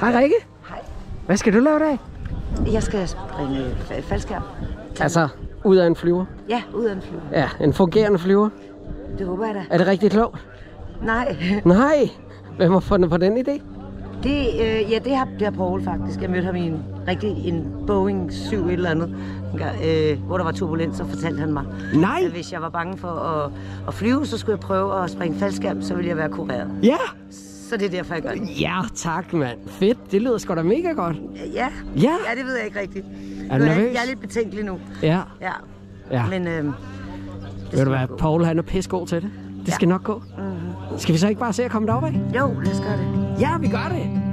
Hej Rikke. Hej. Hvad skal du lave i dag? Jeg skal springe faldskærm. Altså, ud af en flyver? Ja, ud af en flyver. Ja, en fungerende flyver. Det håber jeg da. Er det rigtig klogt? Nej. Nej. Hvem har fundet på den idé? Det har Paul faktisk. Jeg mødte ham i en Boeing 7 et eller andet, hvor der var turbulens, så fortalte han mig, Nej. at hvis jeg var bange for at flyve, så skulle jeg prøve at springe faldskærm, så ville jeg være kureret. Ja. Så det er derfor, jeg gør det. Ja, tak mand. Fedt. Det lyder sgu da mega godt. Ja. Ja. Ja, det ved jeg ikke rigtigt. Er du nervøs? Jeg er lidt betænkelig nu. Ja. Ja. Men Ved du hvad, Paul han er pissegod til det. Det skal nok gå. Skal vi så ikke bare se at komme deroppe af? Jo, lad os gøre det. Ja, vi gør det.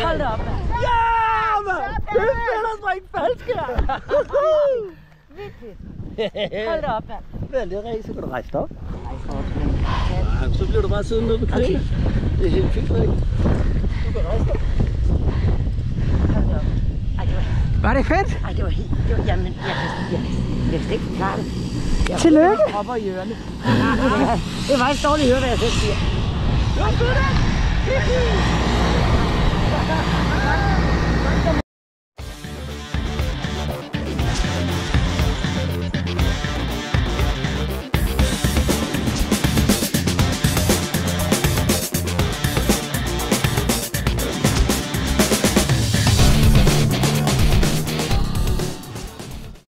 Hold da op, mand. Ja, mand! Det er fedt at springe faldskærm! Hold da op, mand. Vel, det er rigtigt, så kan du rejse dig op. Nej, Så bliver du bare siddende nede på knæene. Okay. Det er helt fint, Frederik. Du kan rejse dig. Hold da op. Ej, det var helt... Var det fedt? Ej, det var helt... Jamen, jeg kan ikke forklare det. Tillykke. Hopper i ørerne. Det er faktisk dårligt at høre, hvad jeg selv siger. Det var fedt, ikke?